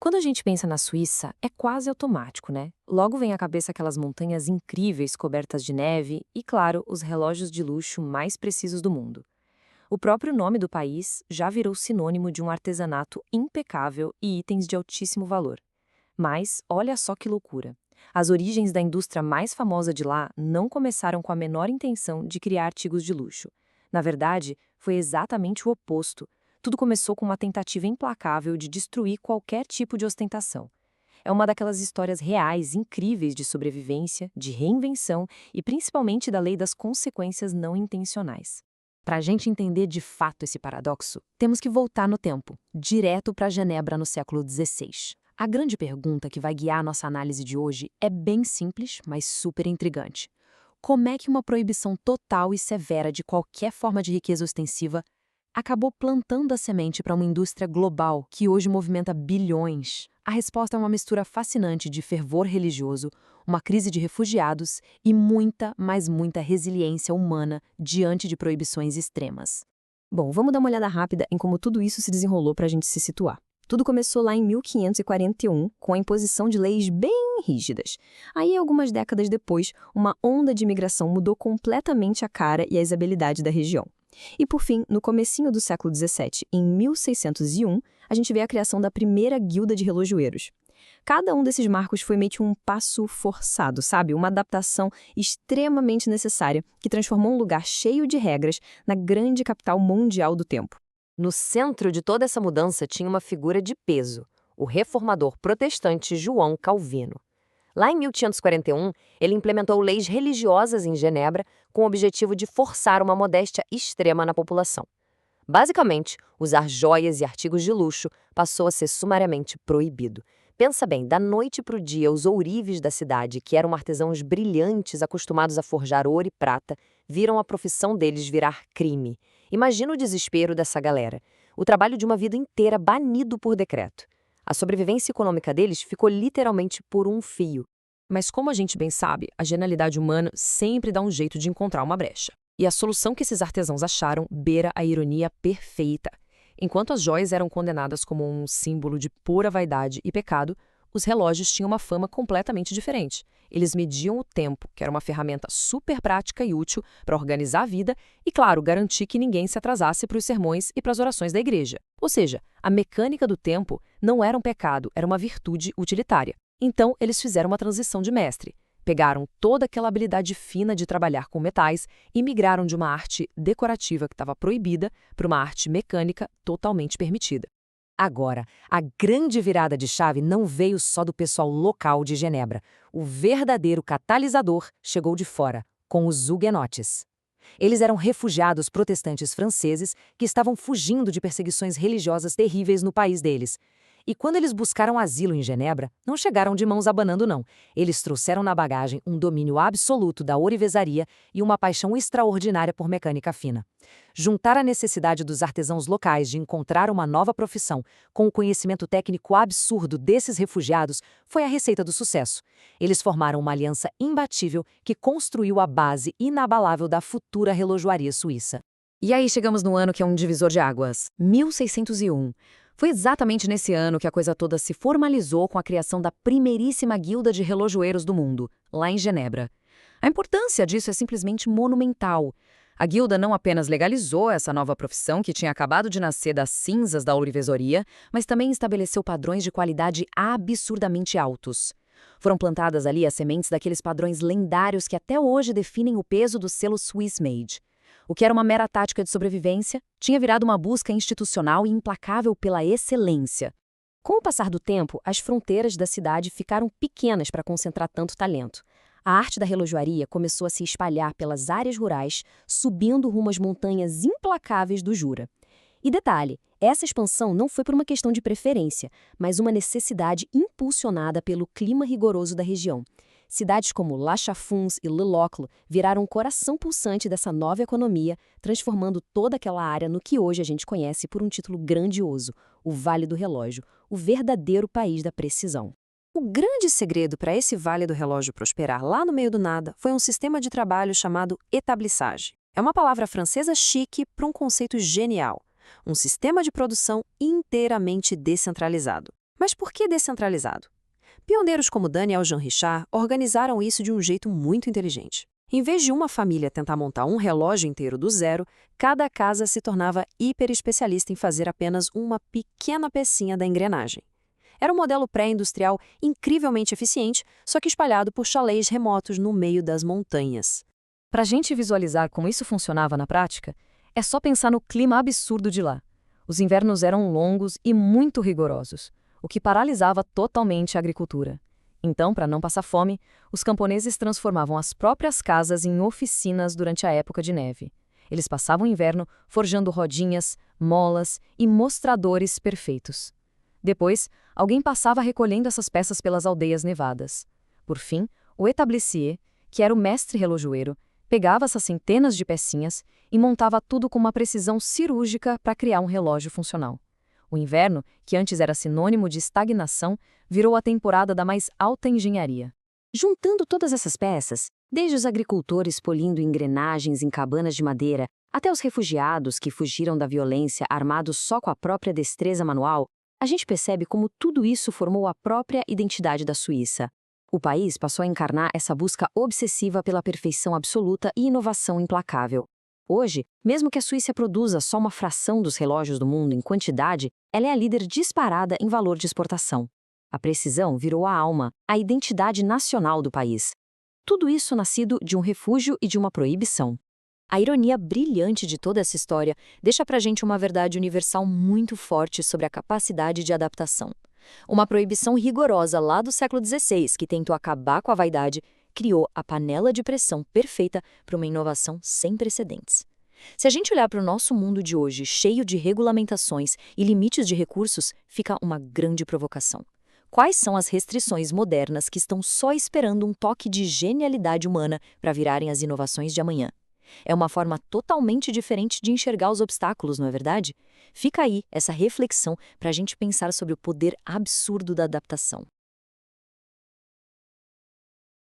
Quando a gente pensa na Suíça, é quase automático, né? Logo vem à cabeça aquelas montanhas incríveis cobertas de neve e, claro, os relógios de luxo mais precisos do mundo. O próprio nome do país já virou sinônimo de um artesanato impecável e itens de altíssimo valor. Mas, olha só que loucura. As origens da indústria mais famosa de lá não começaram com a menor intenção de criar artigos de luxo. Na verdade, foi exatamente o oposto. Tudo começou com uma tentativa implacável de destruir qualquer tipo de ostentação. É uma daquelas histórias reais, incríveis de sobrevivência, de reinvenção e principalmente da lei das consequências não intencionais. Para a gente entender de fato esse paradoxo, temos que voltar no tempo, direto para Genebra no século XVI. A grande pergunta que vai guiar a nossa análise de hoje é bem simples, mas super intrigante. Como é que uma proibição total e severa de qualquer forma de riqueza ostensiva acabou plantando a semente para uma indústria global que hoje movimenta bilhões? A resposta é uma mistura fascinante de fervor religioso, uma crise de refugiados e muita, mas muita resiliência humana diante de proibições extremas. Bom, vamos dar uma olhada rápida em como tudo isso se desenrolou para a gente se situar. Tudo começou lá em 1541, com a imposição de leis bem rígidas. Aí, algumas décadas depois, uma onda de imigração mudou completamente a cara e as habilidades da região. E, por fim, no comecinho do século XVII, em 1601, a gente vê a criação da primeira guilda de relojoeiros. Cada um desses marcos foi meio que um passo forçado, sabe? Uma adaptação extremamente necessária que transformou um lugar cheio de regras na grande capital mundial do tempo. No centro de toda essa mudança tinha uma figura de peso, o reformador protestante João Calvino. Lá em 1541, ele implementou leis religiosas em Genebra com o objetivo de forçar uma modéstia extrema na população. Basicamente, usar joias e artigos de luxo passou a ser sumariamente proibido. Pensa bem, da noite para o dia, os ourives da cidade, que eram artesãos brilhantes acostumados a forjar ouro e prata, viram a profissão deles virar crime. Imagina o desespero dessa galera. O trabalho de uma vida inteira banido por decreto. A sobrevivência econômica deles ficou literalmente por um fio. Mas como a gente bem sabe, a genialidade humana sempre dá um jeito de encontrar uma brecha. E a solução que esses artesãos acharam beira a ironia perfeita. Enquanto as joias eram condenadas como um símbolo de pura vaidade e pecado, os relógios tinham uma fama completamente diferente. Eles mediam o tempo, que era uma ferramenta super prática e útil para organizar a vida e, claro, garantir que ninguém se atrasasse para os sermões e para as orações da igreja. Ou seja, a mecânica do tempo não era um pecado, era uma virtude utilitária. Então, eles fizeram uma transição de mestre. Pegaram toda aquela habilidade fina de trabalhar com metais e migraram de uma arte decorativa que estava proibida para uma arte mecânica totalmente permitida. Agora, a grande virada de chave não veio só do pessoal local de Genebra. O verdadeiro catalisador chegou de fora, com os huguenotes. Eles eram refugiados protestantes franceses que estavam fugindo de perseguições religiosas terríveis no país deles. E quando eles buscaram asilo em Genebra, não chegaram de mãos abanando, não. Eles trouxeram na bagagem um domínio absoluto da ourivesaria e uma paixão extraordinária por mecânica fina. Juntar a necessidade dos artesãos locais de encontrar uma nova profissão com o conhecimento técnico absurdo desses refugiados foi a receita do sucesso. Eles formaram uma aliança imbatível que construiu a base inabalável da futura relojoaria suíça. E aí chegamos no ano que é um divisor de águas, 1601. Foi exatamente nesse ano que a coisa toda se formalizou com a criação da primeiríssima guilda de relojoeiros do mundo, lá em Genebra. A importância disso é simplesmente monumental. A guilda não apenas legalizou essa nova profissão que tinha acabado de nascer das cinzas da ourivesaria, mas também estabeleceu padrões de qualidade absurdamente altos. Foram plantadas ali as sementes daqueles padrões lendários que até hoje definem o peso do selo Swiss Made. O que era uma mera tática de sobrevivência, tinha virado uma busca institucional e implacável pela excelência. Com o passar do tempo, as fronteiras da cidade ficaram pequenas para concentrar tanto talento. A arte da relojoaria começou a se espalhar pelas áreas rurais, subindo rumo às montanhas implacáveis do Jura. E detalhe, essa expansão não foi por uma questão de preferência, mas uma necessidade impulsionada pelo clima rigoroso da região. Cidades como La Chaux-de-Fonds e Le Locle viraram o coração pulsante dessa nova economia, transformando toda aquela área no que hoje a gente conhece por um título grandioso, o Vale do Relógio, o verdadeiro país da precisão. O grande segredo para esse Vale do Relógio prosperar lá no meio do nada foi um sistema de trabalho chamado établissage. É uma palavra francesa chique para um conceito genial, um sistema de produção inteiramente descentralizado. Mas por que descentralizado? Pioneiros como Daniel Jean-Richard organizaram isso de um jeito muito inteligente. Em vez de uma família tentar montar um relógio inteiro do zero, cada casa se tornava hiper especialista em fazer apenas uma pequena pecinha da engrenagem. Era um modelo pré-industrial incrivelmente eficiente, só que espalhado por chalés remotos no meio das montanhas. Para a gente visualizar como isso funcionava na prática, é só pensar no clima absurdo de lá. Os invernos eram longos e muito rigorosos, o que paralisava totalmente a agricultura. Então, para não passar fome, os camponeses transformavam as próprias casas em oficinas durante a época de neve. Eles passavam o inverno forjando rodinhas, molas e mostradores perfeitos. Depois, alguém passava recolhendo essas peças pelas aldeias nevadas. Por fim, o établicier, que era o mestre relojoeiro, pegava essas centenas de pecinhas e montava tudo com uma precisão cirúrgica para criar um relógio funcional. O inverno, que antes era sinônimo de estagnação, virou a temporada da mais alta engenharia. Juntando todas essas peças, desde os agricultores polindo engrenagens em cabanas de madeira, até os refugiados que fugiram da violência armados só com a própria destreza manual, a gente percebe como tudo isso formou a própria identidade da Suíça. O país passou a encarnar essa busca obsessiva pela perfeição absoluta e inovação implacável. Hoje, mesmo que a Suíça produza só uma fração dos relógios do mundo em quantidade, ela é a líder disparada em valor de exportação. A precisão virou a alma, a identidade nacional do país. Tudo isso nascido de um refúgio e de uma proibição. A ironia brilhante de toda essa história deixa pra gente uma verdade universal muito forte sobre a capacidade de adaptação. Uma proibição rigorosa lá do século XVI, que tentou acabar com a vaidade, criou a panela de pressão perfeita para uma inovação sem precedentes. Se a gente olhar para o nosso mundo de hoje, cheio de regulamentações e limites de recursos, fica uma grande provocação. Quais são as restrições modernas que estão só esperando um toque de genialidade humana para virarem as inovações de amanhã? É uma forma totalmente diferente de enxergar os obstáculos, não é verdade? Fica aí essa reflexão para a gente pensar sobre o poder absurdo da adaptação.